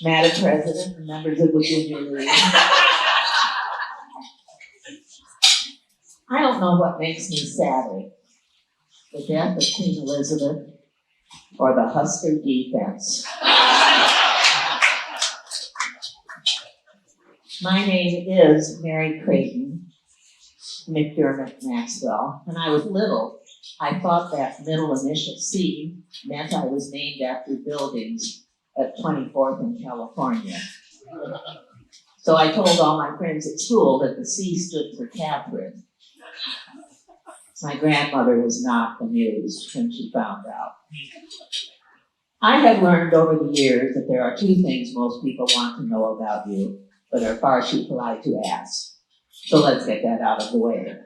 Madam President and members of the Junior League. I don't know what makes me sadder, the death of Queen Elizabeth or the Husker defense. My name is Mary Creighton McDermott Maxwell. When I was little, I thought that middle initial C meant I was named after buildings at 24th in California. So I told all my friends at school that the C stood for Catherine. My grandmother was not amused when she found out. I have learned over the years that there are two things most people want to know about you, but are far too polite to ask. So let's get that out of the way.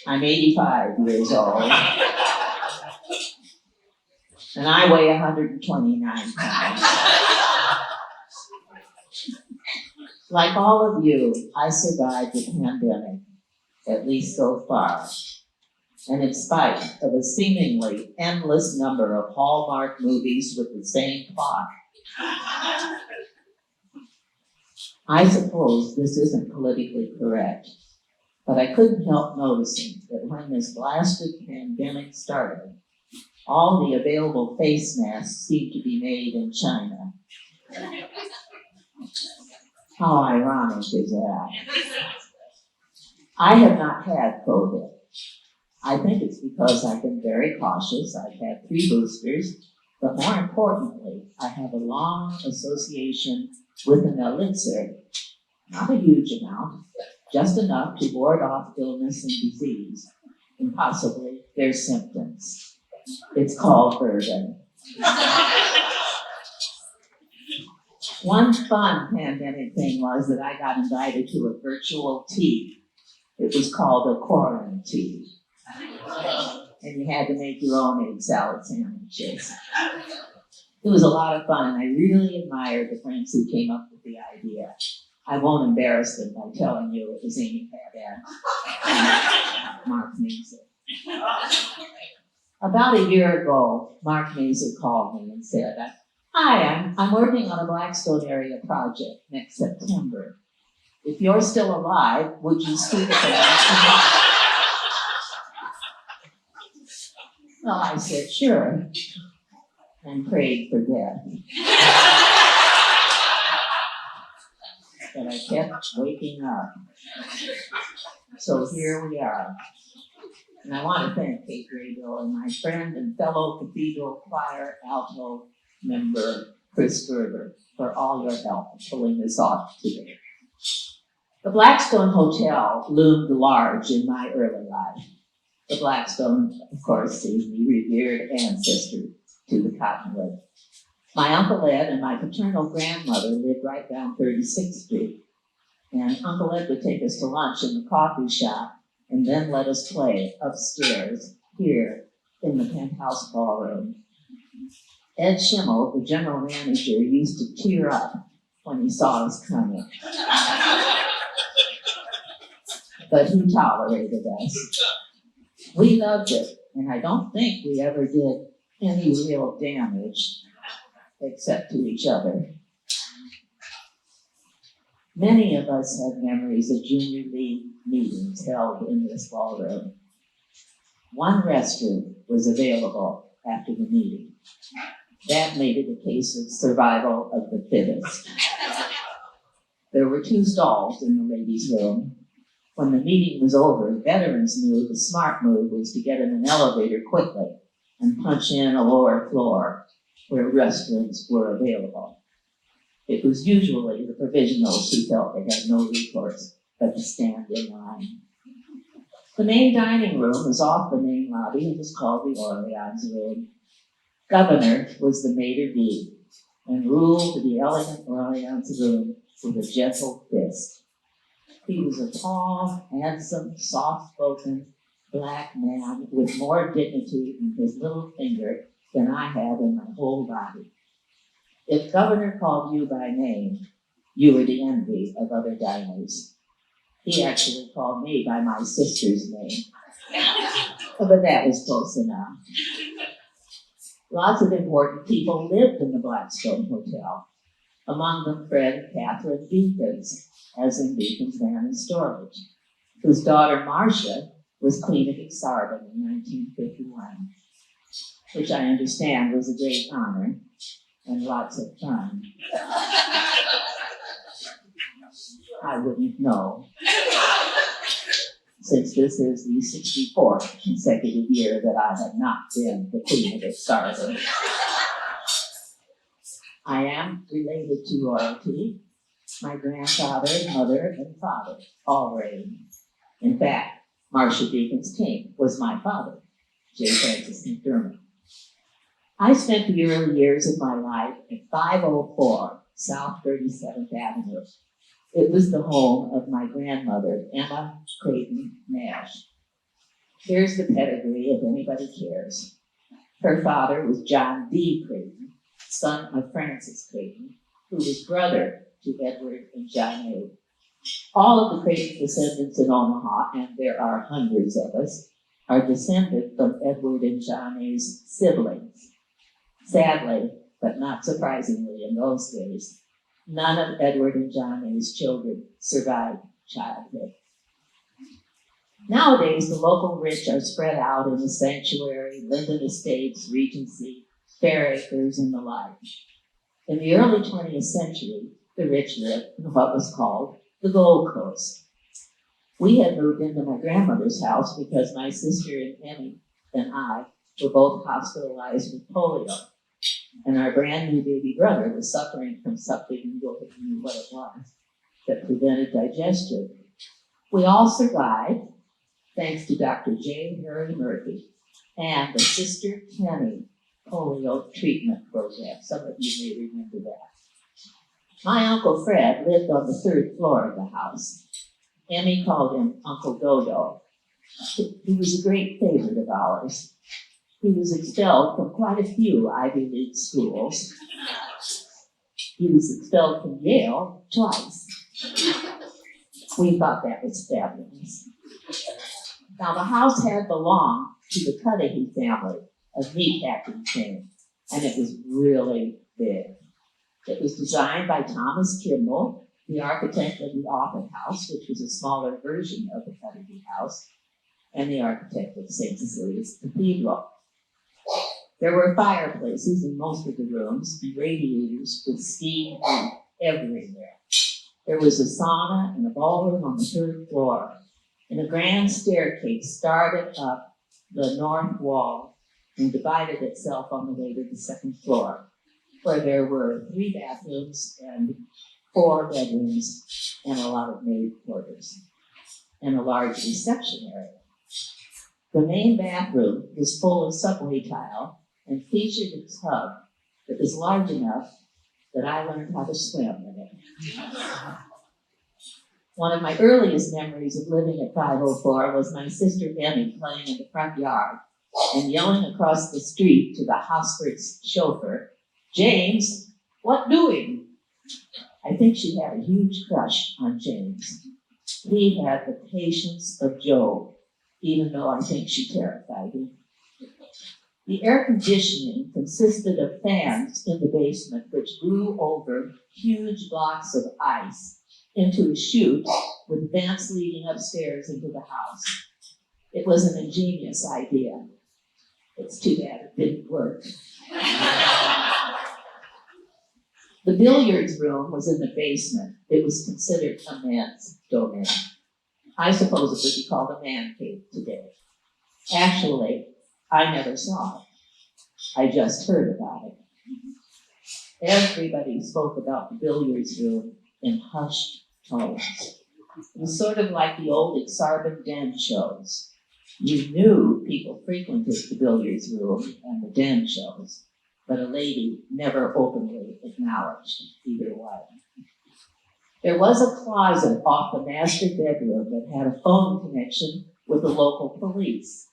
I'm 85 years old, and I weigh 129 pounds. Like all of you, I survived the pandemic, at least so far. And in spite of a seemingly endless number of Hallmark movies with the same plot, I suppose this isn't politically correct, but I couldn't help noticing that when this blasted pandemic started, all the available face masks seemed to be made in China. How ironic is that? I have not had COVID. I think it's because I've been very cautious. I've had 3 boosters, but more importantly, I have a long association with an elixir, not a huge amount, just enough to ward off illness and disease, and possibly their symptoms. It's called bourbon. One fun pandemic thing was that I got invited to a virtual tea. It was called a quarantine. And you had to make your own egg salad sandwiches. It was a lot of fun, and I really admired the friends who came up with the idea. I won't embarrass them by telling you it was Amy Haddad and Mark Mason. About a year ago, Mark Mason called me and said, "Hi, I'm working on a Blackstone area project next September. If you're still alive, would you speak at the Blackstone?" Well, I said, sure, and prayed for death. But I kept waking up. So here we are. And I want to thank Kate Graybill and my friend and fellow Cathedral Choir alto member, Chris Gerber, for all your help in pulling this off today. The Blackstone Hotel loomed large in my early life. The Blackstone, of course, is the revered ancestor to the Cottonwood. My Uncle Ed and my paternal grandmother lived right down 36th Street. And Uncle Ed would take us to lunch in the coffee shop and then let us play upstairs here in the penthouse ballroom. Ed Schimmel, the general manager, used to tear up when he saw us coming. But he tolerated us. We loved it, and I don't think we ever did any real damage, except to each other. Many of us have memories of Junior League meetings held in this ballroom. One restroom was available after the meeting. That made it a case of survival of the fittest. There were 2 stalls in the ladies' room. When the meeting was over, veterans knew the smart move was to get in an elevator quickly and punch in a lower floor where restrooms were available. It was usually the provisionals who felt they had no recourse but to stand in line. The main dining room was off the main lobby and was called the Orleans Room. Governor was the maitre d' and ruled the elegant Orleans Room with a gentle fist. He was a tall, handsome, soft-spoken black man with more dignity in his little finger than I have in my whole body. If Governor called you by name, you were the envy of other diners. He actually called me by my sister's name, but that was close enough. Lots of important people lived in the Blackstone Hotel. among them Fred and Catherine Beacons, as in Beacons Man in Storage, whose daughter Marcia was Queen of Exarban in 1951, which I understand was a great honor and lots of fun. I wouldn't know, since this is the 64th consecutive year that I have not been the Queen of Exarban. I am related to royalty. My grandfather, mother, and father all reigned. In fact, Marcia Beacons King was my father, J. Francis McDermott. I spent the early years of my life at 504 South 37th Avenue. It was the home of my grandmother, Emma Creighton Nash. Here's the pedigree if anybody cares. Her father was John D. Creighton, son of Francis Creighton, who was brother to Edward and John A. All of the Creighton descendants in Omaha, and there are hundreds of us, are descended from Edward and John A.'s siblings. Sadly, but not surprisingly in those days, none of Edward and John A.'s children survived childhood. Nowadays, the local rich are spread out in the Sanctuary, Linden Estates, Regency, Fair Acres, and the like. In the early 20th century, the rich lived in what was called the Gold Coast. We had moved into my grandmother's house because my sister and Emmy and I were both hospitalized with polio, and our brand new baby brother was suffering from something, nobody knew what it was, that prevented digestion. We all survived, thanks to Dr. J. Harry Murphy and the Sister Kenny polio treatment program. Some of you may remember that. My Uncle Fred lived on the 3rd floor of the house. Emmy called him Uncle Dodo. He was a great favorite of ours. He was expelled from quite a few Ivy League schools. He was expelled from Yale twice. We thought that was fabulous. Now, the house had belonged to the Cudahy family of meatpacking chain, and it was really big. It was designed by Thomas Kimball, the architect of the Offutt House, which was a smaller version of the Cudahy House, and the architect of St. Cecilia's Cathedral. There were fireplaces in most of the rooms and radiators with steam everywhere. There was a sauna and a ballroom on the 3rd floor, and a grand staircase started up the north wall and divided itself on the way to the 2nd floor, where there were 3 bathrooms and 4 bedrooms and a lot of maid quarters and a large reception area. The main bathroom was full of subway tile and featured a tub that was large enough that I learned how to swim in it. One of my earliest memories of living at 504 was my sister Emmy playing in the front yard and yelling across the street to the Hosford's chauffeur, "James, what doing?" I think she had a huge crush on James. He had the patience of Job, even though I think she terrified him. The air conditioning consisted of fans in the basement which blew over huge blocks of ice into a chute with vents leading upstairs into the house. It was an ingenious idea. It's too bad it didn't work. The billiards room was in the basement. It was considered a man's domain. I suppose it would be called a man cave today. Actually, I never saw it. I just heard about it. Everybody spoke about the billiards room in hushed tones. It was sort of like the old Exarban den shows. You knew people frequented the billiards room and the den shows, but a lady never openly acknowledged either one. There was a closet off the master bedroom that had a phone connection with the local police.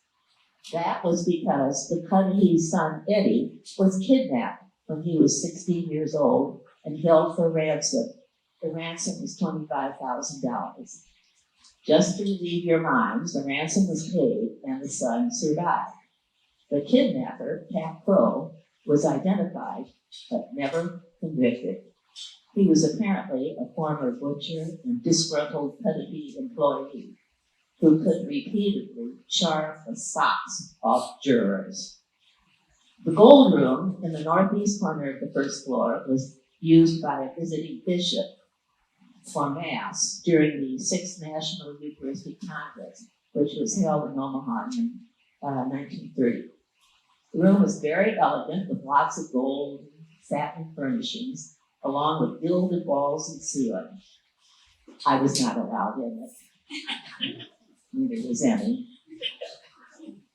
That was because the Cudahy's son Eddie was kidnapped when he was 16 years old and held for ransom. The ransom was $25,000. Just to relieve your minds, the ransom was paid and the son survived. The kidnapper, Pat Crow, was identified but never convicted. He was apparently a former butcher and disgruntled petty employee who could repeatedly charm the socks off jurors. The gold room in the northeast corner of the first floor was used by a visiting bishop for Mass during the Sixth National Eucharistic Congress, which was held in Omaha in 1930. The room was very elegant with lots of gold and satin furnishings, along with gilded walls and ceiling. I was not allowed in it. Neither was Emmy.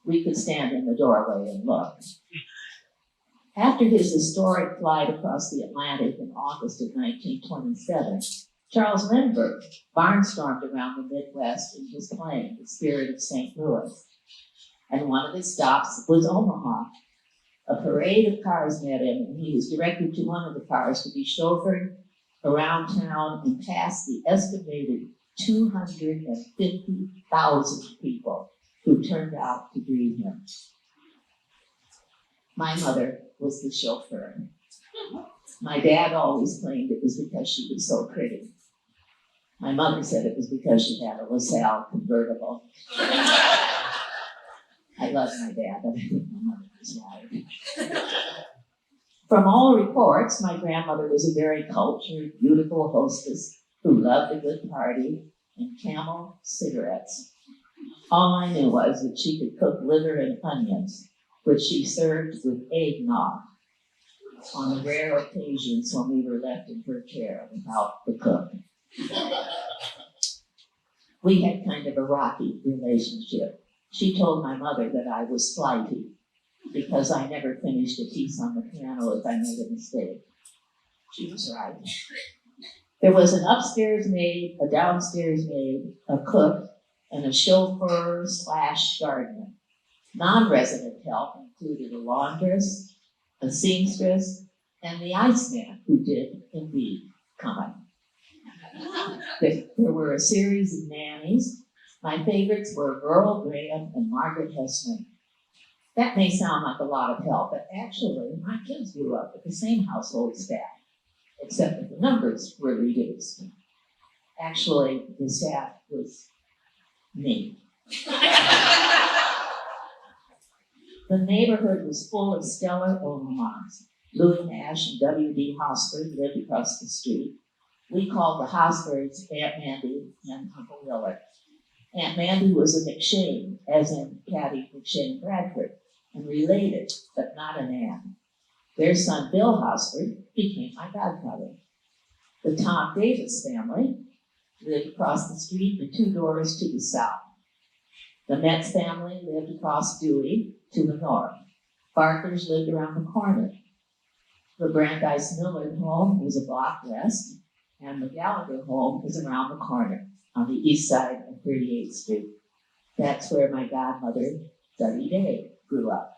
We could stand in the doorway and look. After his historic flight across the Atlantic in August of 1927, Charles Lindbergh barnstormed around the Midwest in his plane, The Spirit of St. Louis. And one of his stops was Omaha. A parade of cars met him, and he was directed to one of the cars to be chauffeured around town and past the estimated 250,000 people who turned out to greet him. My mother was the chauffeur. My dad always claimed it was because she was so pretty. My mother said it was because she had a LaSalle convertible. I love my dad, but I think my mother was right. From all reports, my grandmother was a very cultured, beautiful hostess who loved a good party and Camel cigarettes. All I knew was that she could cook liver and onions, which she served with eggnog on the rare occasions when we were left in her care without the cook. We had kind of a rocky relationship. She told my mother that I was flighty because I never finished a piece on the piano if I made a mistake. She was right. There was an upstairs maid, a downstairs maid, a cook, and a chauffeur/gardener. Non-resident help included a laundress, a seamstress, and the Iceman, who did indeed come. There were a series of nannies. My favorites were Earl Graham and Margaret Hessman. That may sound like a lot of help, but actually, my kids grew up with the same household staff, except that the numbers were reduced. Actually, the staff was me. The neighborhood was full of stellar Omahans. Louis Nash and W.D. Hosford lived across the street. We called the Hosfords Aunt Mandy and Uncle Willard. Aunt Mandy was a McShane, as in Patty McShane Bradford, and related, but not an aunt. Their son, Bill Hosford, became my godfather. The Tom Davis family lived across the street and 2 doors to the south. The Metz family lived across Dewey to the north. Barkers lived around the corner. The Brandeis Millard home was a block west, and the Gallagher home was around the corner on the east side of 38th Street. That's where my godmother, Duddy Day, grew up.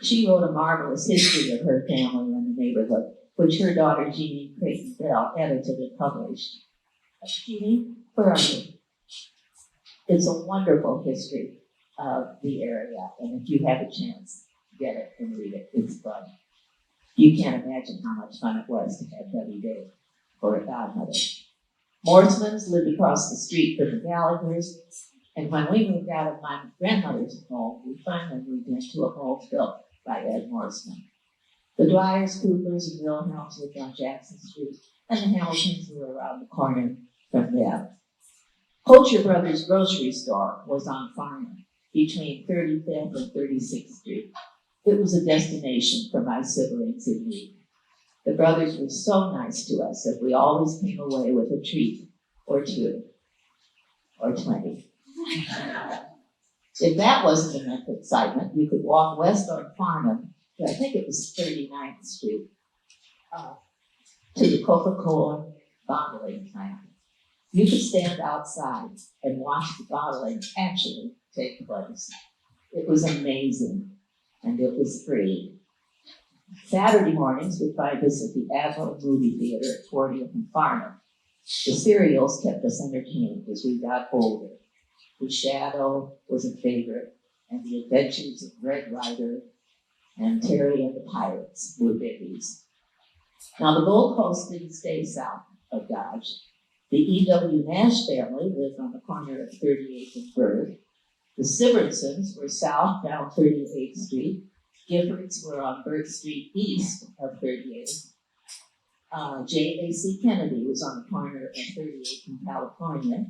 She wrote a marvelous history of her family and the neighborhood, which her daughter Jeannie Creighton Bell edited and published. Jeannie, where are you? It's a wonderful history of the area, and if you have a chance, get it and read it. It's fun. You can't imagine how much fun it was to have Duddy Day for a godmother. Morsemans lived across the street from the Gallaghers, and when we moved out of my grandmother's home, we finally moved into a home built by Ed Morseman. The Dwyers, Coopers, and Wilhelms lived on Jackson Street, and the Hamiltons were around the corner from them. Poacher Brothers Grocery Store was on Farnam, between 35th and 36th Street. It was a destination for my siblings in need. The brothers were so nice to us that we always came away with a treat or 2 or 20. If that wasn't enough excitement, you could walk west on Farnam, I think it was 39th Street, to the Coca-Cola bottling plant. You could stand outside and watch the bottling actually take place. It was amazing, and it was free. Saturday mornings would find us at the Admiral Movie Theater at 40th and Farnam. The serials kept us entertained as we got older. The Shadow was a favorite, and The Adventures of Red Ryder and Terry and the Pirates were biggies. Now, the Gold Coast didn't stay south of Dodge. The E.W. Nash family lived on the corner of 38th and Bird. The Sivertsons were south down 38th Street. Giffords were on Bird Street east of 38th. J.A.C. Kennedy was on the corner of 38th in California.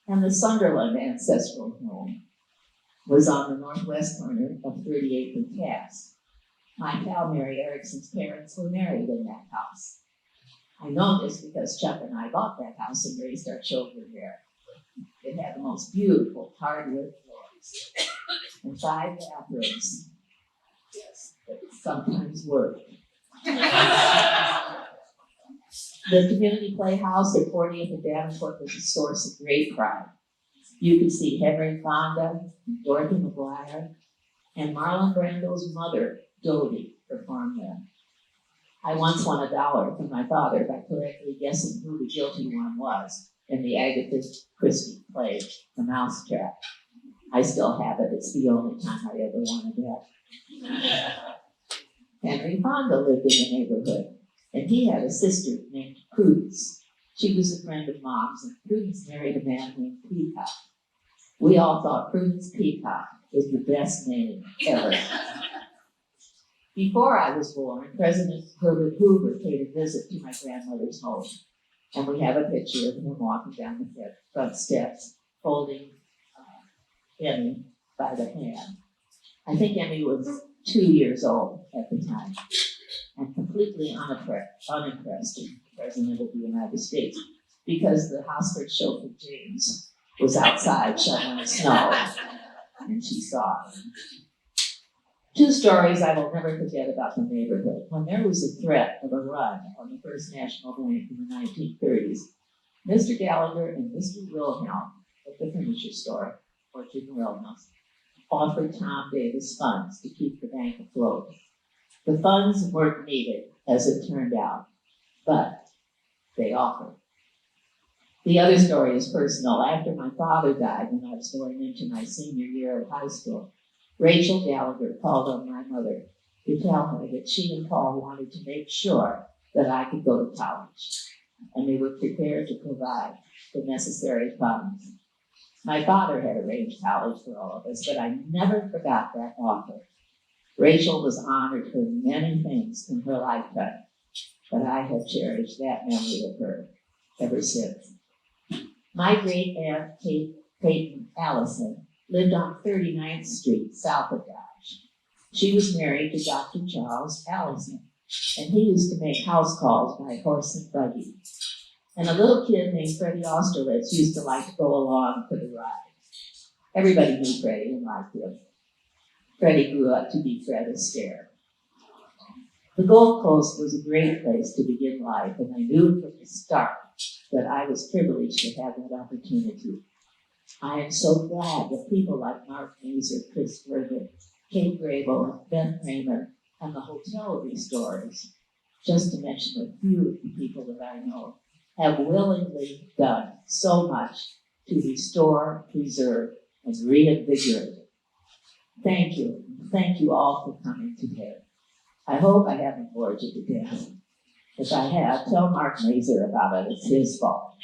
And the Sunderland ancestral home was on the northwest corner of 38th and Cass. My pal Mary Erickson's parents were married in that house. I know this because Chuck and I bought that house and raised our children there. It had the most beautiful hardwood floors and 5 bathrooms. Yes, that sometimes worked. The community playhouse at 40th and Davenport was a source of great pride. You could see Henry Fonda, Dorothy McGuire, and Marlon Brando's mother, Dodie, perform there. I once won $1 from my father by correctly guessing who the guilty one was in the Agatha Christie play, The Mousetrap. I still have it. It's the only time I ever won a bet. Henry Fonda lived in the neighborhood, and he had a sister named Prudence. She was a friend of Mom's, and Prudence married a man named Peacock. We all thought Prudence Peacock was the best name ever. Before I was born, President Herbert Hoover paid a visit to my grandmother's home, and we have a picture of him walking down the front steps, holding Emmy by the hand. I think Emmy was 2 years old at the time, and completely unimpressed with the President of the United States, because the Hosford chauffeur James was outside shoveling snow, and she saw it. 2 stories I will never forget about the neighborhood. When there was a threat of a run on the First National Bank in the 1930s, Mr. Gallagher and Mr. Wilhelm at the furniture store, Orchard and Wilhelm's, offered Tom Davis funds to keep the bank afloat. The funds weren't needed, as it turned out, but they offered. The other story is personal. After my father died when I was going into my senior year of high school, Rachel Gallagher called on my mother to tell her that she and Paul wanted to make sure that I could go to college, and they were prepared to provide the necessary funds. My father had arranged college for all of us, but I never forgot that offer. Rachel was honored for many things in her lifetime, but I have cherished that memory of her ever since. My great aunt, Creighton Allison, lived on 39th Street, south of Dodge. She was married to Dr. Charles Allison, and he used to make house calls by horse and buggy. And a little kid named Freddie Austerlitz used to like to go along for the ride. Everybody knew Freddie and liked him. Freddie grew up to be Fred Astaire. The Gold Coast was a great place to begin life, and I knew from the start that I was privileged to have that opportunity. I am so glad that people like Mark Mazer, Chris Berger, Kate Grable, Ben Kramer, and the hotel restorers, just to mention a few of the people that I know, have willingly done so much to restore, preserve, and reinvigorate. Thank you. Thank you all for coming today. I hope I haven't bored you to death. If I have, tell Mark Mazer about it. It's his fault.